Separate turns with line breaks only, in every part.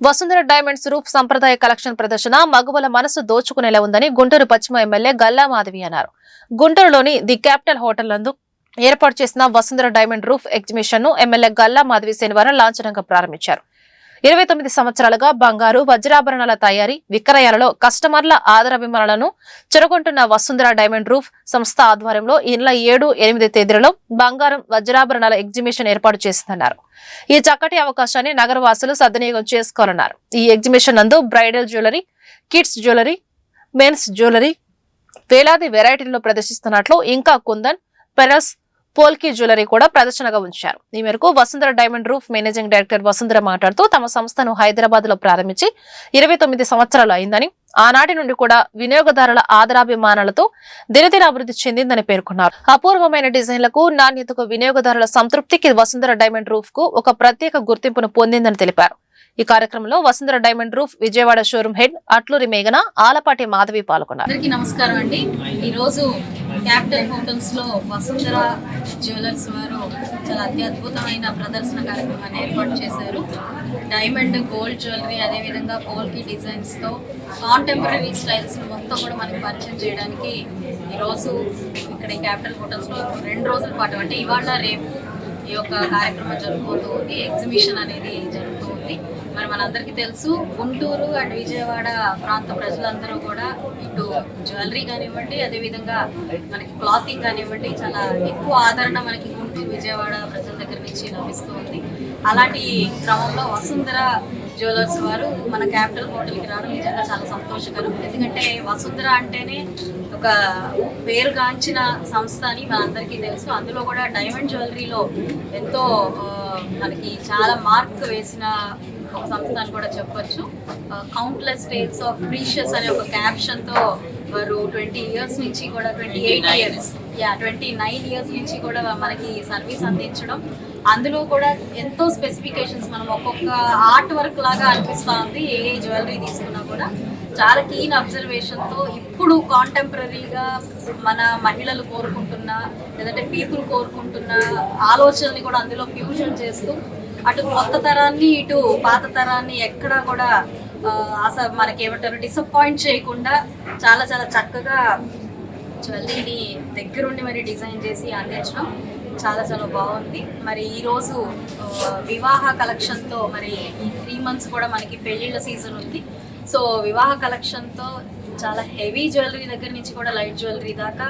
Vasundhara diamonds roof సంప్రదాయ collection ప్రదర్శన మగువల మనసు దోచుకునేలా ఉందని గుంటూరు పశ్చిమ ఎమ్మెల్యే గల్లా మాధవి అన్నారు. గుంటూరులోని ది క్యాపిటల్ హోటల్ నందు ఏర్పాటు చేసిన వసుంధర డైమండ్ రూఫ్ ఎగ్జిబిషన్ ను ఎమ్మెల్యే గల్లా మాధవి శనివారం లాంఛనంగా ప్రారంభించారు. 29 సంవత్సరాలుగా బంగారు వజ్రాభరణాల తయారీ విక్రయాలలో కస్టమర్ల ఆదరాభిమానాలను చెరగొంటున్న వసుంధర డైమండ్ రూఫ్ సంస్థ ఆధ్వర్యంలో ఈ నెల 7, 8 తేదీలలో బంగారం వజ్రాభరణాల ఎగ్జిబిషన్ ఏర్పాటు చేసిందన్నారు. ఈ చక్కటి అవకాశాన్ని నగరవాసులు సద్వినియోగం చేసుకోవాలన్నారు. ఈ ఎగ్జిబిషన్ నందు bridal jewellery, kids jewellery, men's jewellery వేలాది వెరైటీలను ప్రదర్శిస్తున్నట్లు, ఇంకా కుందన్, పెరల్స్, పోల్కీ జ్యువెలరీ కూడా ప్రదర్శనగా ఉంచారు. ఈ మేరకు Vasundhara diamond roof managing director Vasundhara మాట్లాడుతూ తమ సంస్థను హైదరాబాద్ లో ప్రారంభించి 29 సంవత్సరాలు అయిందని, ఆనాటి నుండి కూడా వినియోగదారుల ఆదరాభిమానాలతో దినదిన అభివృద్ధి చెందిందని పేర్కొన్నారు. అపూర్వమైన డిజైన్లకు, నాణ్యతకు, వినియోగదారుల సంతృప్తికి వసుంధర డైమండ్ రూఫ్ కు ఒక ప్రత్యేక గుర్తింపును పొందిందని తెలిపారు. ఈ కార్యక్రమంలో Vasundhara diamond roof Vijayawada showroom head Atluri మేఘన, ఆలపాటి మాధవి పాల్గొన్నారు.
అందరికీ నమస్కారం అండి. ఈరోజు క్యాపిటల్ హోటల్స్ లో వసుంధర జ్యువెలర్స్ వారు చాలా అత్యద్భుతమైన ప్రదర్శన కార్యక్రమాన్ని ఏర్పాటు చేశారు. డైమండ్, గోల్డ్ జ్యువెలరీ, అదేవిధంగా పోల్కీ డిజైన్స్ తో కాంటెంపరీ స్టైల్స్ మొత్తం కూడా మనకి పరిచయం చేయడానికి ఈరోజు ఇక్కడ ఈ క్యాపిటల్ హోటల్స్ లో 2 రోజుల పాటు, అంటే ఇవాళ రేపు ఈ యొక్క కార్యక్రమం జరుగుతూ ఉంది. ఎగ్జిబిషన్ అనేది జరుగుతూ ఉంది. మరి మనందరికీ తెలుసు, గుంటూరు అండ్ విజయవాడ ప్రాంత ప్రజలందరూ కూడా ఇటు జ్యువెలరీ కానివ్వండి, అదేవిధంగా మనకి క్లాతింగ్ కానివ్వండి, చాలా ఎక్కువ ఆదరణ మనకి గుంటూరు, విజయవాడ ప్రజల దగ్గర నుంచి లభిస్తూ ఉంది. అలాంటి క్రమంలో వసుంధర జ్యువెలర్స్ వారు మన క్యాపిటల్ హోటల్కి రావడం నిజంగా చాలా సంతోషకరం. ఎందుకంటే వసుంధర అంటేనే ఒక పేరుగాంచిన సంస్థ అని మనందరికీ తెలుసు. అందులో కూడా డైమండ్ జ్యువెలరీలో ఎంతో మనకి చాలా మార్క్ వేసిన ఒక సంస్థ అని కూడా చెప్పొచ్చు. కౌంట్లెస్ టేల్స్ ఆఫ్ ప్రీషియస్ అనే ఒక క్యాప్షన్తో వారు 20 ఇయర్స్ నుంచి కూడా 29 ఇయర్స్ నుంచి కూడా మనకి సర్వీస్ అందించడం, అందులో కూడా ఎంతో స్పెసిఫికేషన్స్ మనం ఒక్కొక్క ఆర్ట్ వర్క్ లాగా అనిపిస్తూ ఉంది. ఏ జ్యువెలరీ తీసుకున్నా కూడా చాలా కీన్ అబ్జర్వేషన్తో ఇప్పుడు కాంటెంపరీగా మన మహిళలు కోరుకుంటున్న, లేదంటే పీపుల్ కోరుకుంటున్న ఆలోచనల్ని కూడా అందులో ఫ్యూజన్ చేస్తూ అటు కొత్త తరాన్ని, ఇటు పాత తరాన్ని ఎక్కడా కూడా అసలు మనకి ఏమంటారు డిసప్పాయింట్ చేయకుండా చాలా చాలా చక్కగా జ్యువెలరీని దగ్గరుండి మరి డిజైన్ చేసి అందించడం చాలా చాలా బాగుంది. మరి ఈరోజు వివాహ కలెక్షన్తో, మరి ఈ 3 months కూడా మనకి పెళ్ళిళ్ళ సీజన్ ఉంది. సో వివాహ కలెక్షన్తో చాలా హెవీ జ్యువెలరీ దగ్గర నుంచి కూడా లైట్ జ్యువెలరీ దాకా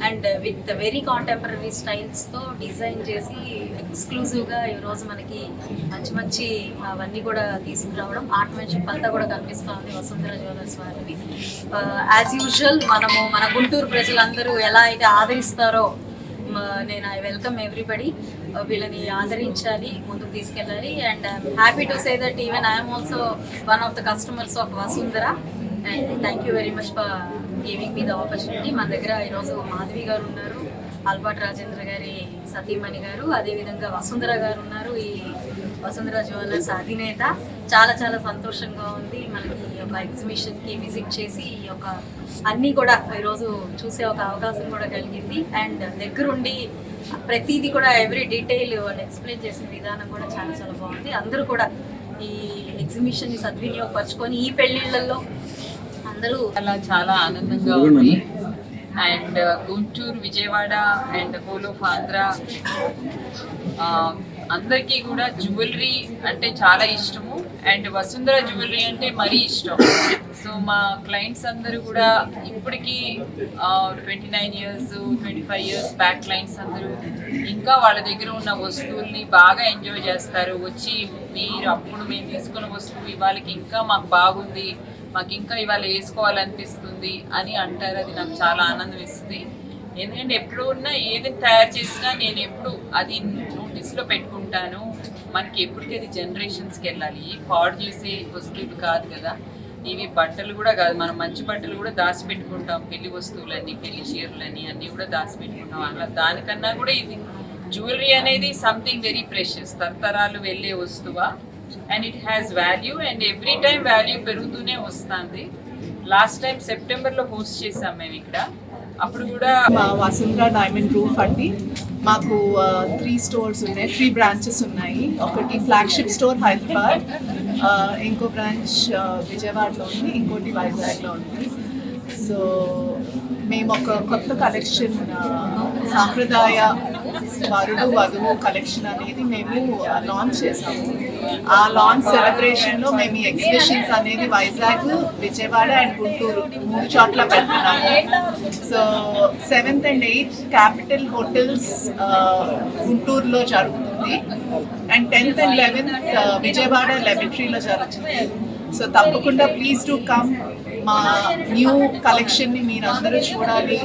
అండ్ విత్ వెరీ కాంటెంపరీ స్టైల్స్తో డిజైన్ చేసి ఎక్స్క్లూజివ్గా ఈరోజు మనకి మంచి మంచి అవన్నీ కూడా తీసుకురావడం, ఆర్ట్మెన్షిప్ అంతా కూడా కనిపిస్తూ ఉంది వసుంధర జ్యువెలర్స్ వారిని. యాజ్ యూజువల్ మనము మన గుంటూరు ప్రజలందరూ ఎలా అయితే ఆదరిస్తారో, నేను ఐ వెల్కమ్ ఎవ్రీబడి. వీళ్ళని ఆదరించాలి, ముందుకు తీసుకెళ్ళాలి. And happy to say that even I'm also one of the customers of Vasundhara. And thank you very much for giving me the opportunity. మన దగ్గర ఈరోజు మాధవి గారు ఉన్నారు, ఆల్పాటి రాజేంద్ర గారి సతీమణి గారు, అదేవిధంగా వసుంధర గారు ఉన్నారు, ఈ వసుంధర జ్యువెలర్స్ అధినేత. చాలా చాలా సంతోషంగా ఉంది మనకి ఈ యొక్క ఎగ్జిబిషన్కి విజిట్ చేసి ఈ యొక్క అన్నీ కూడా ఈరోజు చూసే ఒక అవకాశం కూడా కలిగింది. అండ్ దగ్గరుండి ప్రతిదీ కూడా ఎవ్రీ డీటెయిల్ వాళ్ళు ఎక్స్ప్లెయిన్ చేసిన విధానం కూడా చాలా చాలా బాగుంది. అందరూ కూడా ఈ ఎగ్జిబిషన్ని సద్వినియోగపరచుకొని ఈ పెళ్ళిళ్ళల్లో అందరూ
అలా చాలా ఆనందంగా ఉంది. And Guntur, Vijayawada and whole of Andhra అందరికీ కూడా జ్యువెలరీ అంటే చాలా ఇష్టము. అండ్ వసుంధర జ్యువెలరీ అంటే మరీ ఇష్టం. సో మా క్లయింట్స్ అందరూ కూడా ఇప్పటికీ 29 years, 25 years బ్యాక్ క్లయింట్స్ అందరూ ఇంకా వాళ్ళ దగ్గర ఉన్న వస్తువుల్ని బాగా ఎంజాయ్ చేస్తారు. వచ్చి మీరు అప్పుడు మేము తీసుకున్న వస్తువు ఇవాళకి ఇంకా మాకు బాగుంది, మాకు ఇంకా ఇవాళ వేసుకోవాలనిపిస్తుంది అని అంటారు. అది నాకు చాలా ఆనందం ఇస్తుంది. ఎందుకంటే ఎప్పుడు ఉన్నా ఏది తయారు చేసినా నేను ఎప్పుడు అది నోటీస్లో పెట్టుకుంటాను. మనకి ఎప్పటికీ అది జనరేషన్స్కి వెళ్ళాలి. పాడు చేసే వస్తువులు కాదు కదా ఇవి. బట్టలు కూడా కాదు, మనం మంచి బట్టలు కూడా దాచిపెట్టుకుంటాం. పెళ్లి వస్తువులని, పెళ్లి చీరలని అన్నీ కూడా దాచిపెట్టుకుంటాం. అలా దానికన్నా కూడా ఇది జ్యువెలరీ అనేది సంథింగ్ వెరీ ప్రెషియస్, తరతరాలు వెళ్ళే వస్తువా. And it has value and every time value పెరుగుతూనే వస్తుంది. లాస్ట్ టైం సెప్టెంబర్లో హోస్ట్ చేసాం మేము ఇక్కడ. అప్పుడు కూడా
వసుంధర డైమండ్ రూఫ్ అండి. మాకు 3 స్టోర్స్ ఉన్నాయి, 3 బ్రాంచెస్ ఉన్నాయి. ఒకటి ఫ్లాగ్షిప్ స్టోర్ హైదరాబాద్, ఇంకో బ్రాంచ్ విజయవాడలో ఉంది, ఇంకోటి వైజాగ్లో ఉంది. సో మేము ఒక కొత్త కలెక్షన్, సాంప్రదాయ వరుడు వధువు కలెక్షన్ అనేది మేము లాంచ్ చేసాము. ఆ లాంచ్ సెలబ్రేషన్లో మేము ఈ ఎగ్జిబిషన్స్ అనేది వైజాగ్, విజయవాడ అండ్ గుంటూరు 3 చోట్ల పెడుతున్నాము. So 7th and 8th capital hotels గుంటూరులో జరుగుతుంది and 10th and 11th Vijayawada లెబరేటరీలో జరుగుతుంది. సో తప్పకుండా ప్లీజ్ డూ కమ్. మా న్యూ కలెక్షన్ని మీరు అందరూ చూడాలి.